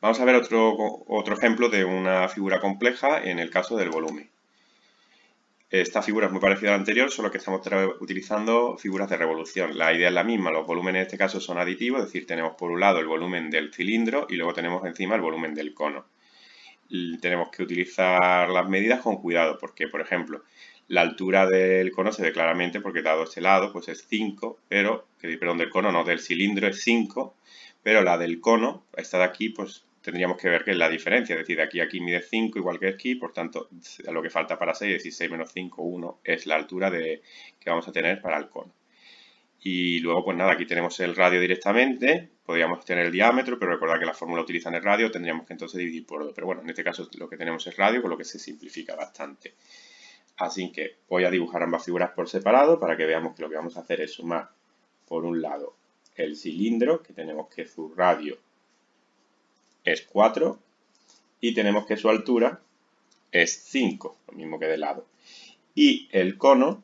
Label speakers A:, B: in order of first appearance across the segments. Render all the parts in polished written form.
A: Vamos a ver otro ejemplo de una figura compleja en el caso del volumen. Esta figura es muy parecida a la anterior, solo que estamos utilizando figuras de revolución. La idea es la misma, los volúmenes en este caso son aditivos, es decir, tenemos por un lado el volumen del cilindro y luego tenemos encima el volumen del cono. Y tenemos que utilizar las medidas con cuidado, porque, por ejemplo, la altura del cono se ve claramente porque dado este lado, pues es 5, perdón, del cono no, del cilindro es 5, pero la del cono, esta de aquí, pues tendríamos que ver qué es la diferencia, es decir, de aquí a aquí mide 5 igual que aquí, por tanto, lo que falta para 6, es decir, 6 menos 5, 1, es la altura que vamos a tener para el cono. Y luego, pues nada, aquí tenemos el radio directamente, podríamos tener el diámetro, pero recordad que la fórmula utiliza en el radio, tendríamos que entonces dividir por 2. Pero bueno, en este caso lo que tenemos es radio, con lo que se simplifica bastante. Así que voy a dibujar ambas figuras por separado para que veamos que lo que vamos a hacer es sumar, por un lado, el cilindro, que tenemos que su radio es 4, y tenemos que su altura es 5, lo mismo que de lado. Y el cono,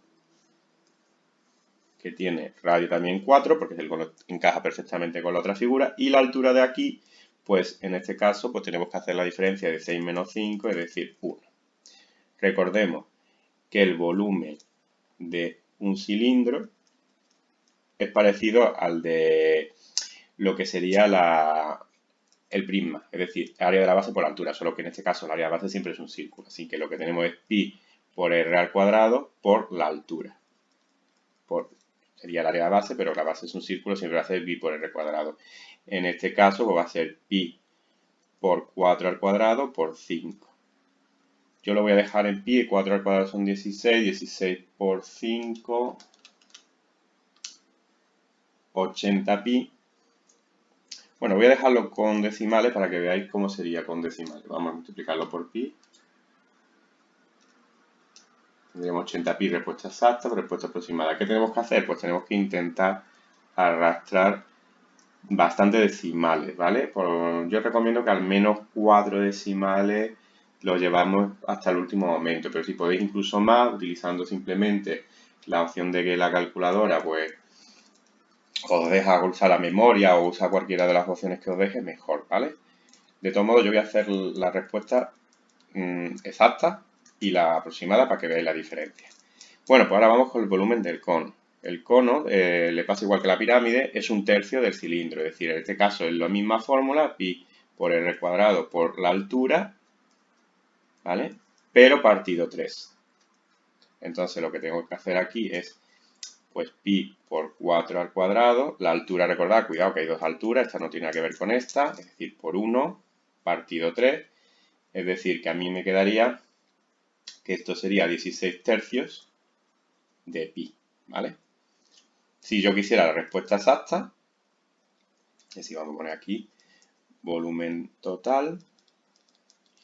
A: que tiene radio también 4, porque el cono encaja perfectamente con la otra figura, y la altura de aquí, pues en este caso, pues tenemos que hacer la diferencia de 6 menos 5, es decir, 1. Recordemos que el volumen de un cilindro es parecido al de lo que sería el prisma, es decir, el área de la base por altura, solo que en este caso el área de base siempre es un círculo, así que lo que tenemos es pi por r al cuadrado por la altura. Sería el área de base, pero la base es un círculo, siempre va a ser pi por r cuadrado. En este caso pues va a ser pi por 4 al cuadrado por 5. Yo lo voy a dejar en pi, 4 al cuadrado son 16, 16 por 5, 80 pi. Bueno, voy a dejarlo con decimales para que veáis cómo sería con decimales. Vamos a multiplicarlo por pi. Tendríamos 80 pi, respuesta exacta, respuesta aproximada. ¿Qué tenemos que hacer? Pues tenemos que intentar arrastrar bastante decimales, ¿vale? Yo recomiendo que al menos 4 decimales lo llevamos hasta el último momento, pero si podéis incluso más, utilizando simplemente la opción de que la calculadora, pues, os deja usar la memoria o usar cualquiera de las opciones que os deje, mejor, ¿vale? De todos modos, yo voy a hacer la respuesta exacta y la aproximada para que veáis la diferencia. Bueno, pues ahora vamos con el volumen del cono. El cono, le pasa igual que la pirámide, es un tercio del cilindro. Es decir, en este caso es la misma fórmula, pi por r cuadrado por la altura, ¿vale? Pero partido 3. Entonces lo que tengo que hacer aquí es, pues, pi por 4 al cuadrado. La altura, recordad, cuidado que hay dos alturas, esta no tiene nada que ver con esta, es decir, por 1 partido 3. Es decir, que a mí me quedaría que esto sería 16 tercios de pi, ¿vale? Si yo quisiera la respuesta exacta, es decir, vamos a poner aquí volumen total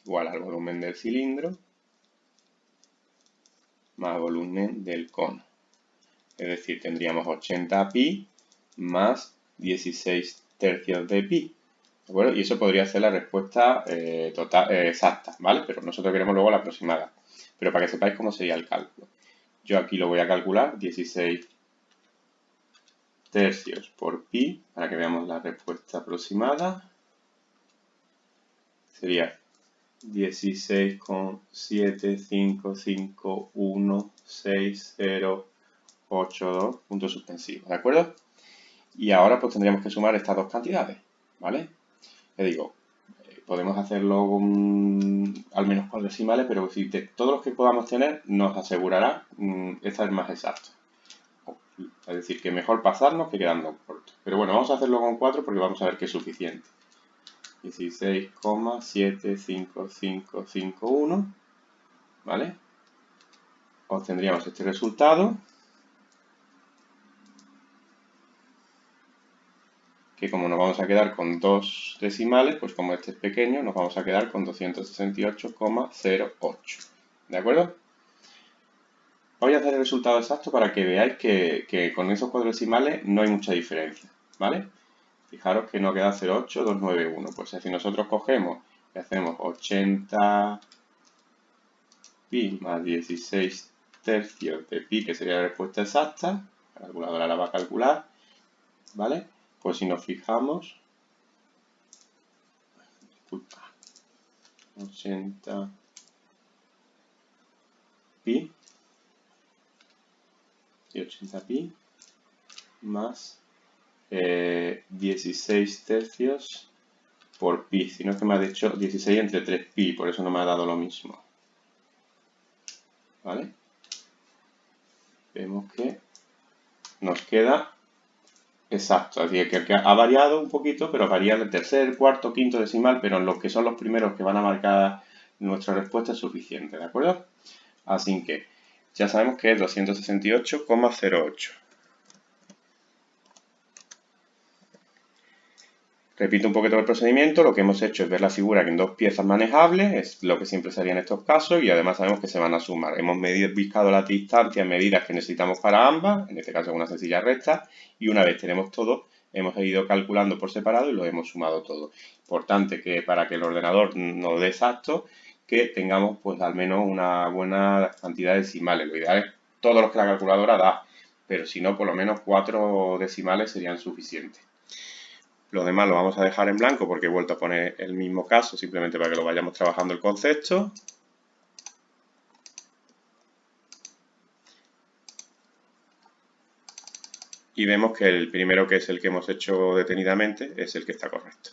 A: igual al volumen del cilindro más volumen del cono. Es decir, tendríamos 80 pi más 16 tercios de pi. ¿De acuerdo? Y eso podría ser la respuesta exacta, ¿vale? Pero nosotros queremos luego la aproximada. Pero para que sepáis cómo sería el cálculo. Yo aquí lo voy a calcular, 16 tercios por pi, para que veamos la respuesta aproximada. Sería 16,75516,082, puntos suspensivos, ¿de acuerdo? Y ahora pues tendríamos que sumar estas dos cantidades, ¿vale? Le digo, podemos hacerlo al menos con decimales, pero si todos los que podamos tener nos asegurará esta es más exacta. Es decir, que mejor pasarnos que quedarnos cortos. Pero bueno, vamos a hacerlo con 4 porque vamos a ver que es suficiente. 16,75551, ¿vale? Obtendríamos este resultado, que como nos vamos a quedar con dos decimales, pues como este es pequeño, nos vamos a quedar con 268,08. ¿De acuerdo? Voy a hacer el resultado exacto para que veáis que con esos cuatro decimales no hay mucha diferencia, ¿vale? Fijaros que no queda 0,8291. Pues si nosotros cogemos y hacemos 80 pi más 16 tercios de pi, que sería la respuesta exacta, la calculadora la va a calcular, ¿vale? Pues si nos fijamos, 80 pi y 80 pi más 16 tercios por pi, si no es que me ha dicho 16 entre 3 pi, por eso no me ha dado lo mismo. ¿Vale? Vemos que nos queda exacto, es decir, que ha variado un poquito, pero varía el tercer, cuarto, quinto decimal, pero en los que son los primeros que van a marcar nuestra respuesta es suficiente, ¿de acuerdo? Así que ya sabemos que es 268,08. Repito un poquito el procedimiento, lo que hemos hecho es ver la figura en dos piezas manejables, es lo que siempre se haría en estos casos, y además sabemos que se van a sumar. Hemos buscado las distancias, medidas que necesitamos para ambas, en este caso con una sencilla recta, y una vez tenemos todo, hemos ido calculando por separado y lo hemos sumado todo. Importante que para que el ordenador nos dé exacto, que tengamos pues al menos una buena cantidad de decimales. Lo ideal es todos los que la calculadora da, pero si no, por lo menos 4 decimales serían suficientes. Lo demás lo vamos a dejar en blanco porque he vuelto a poner el mismo caso, simplemente para que lo vayamos trabajando el concepto. Y vemos que el primero, que es el que hemos hecho detenidamente, es el que está correcto.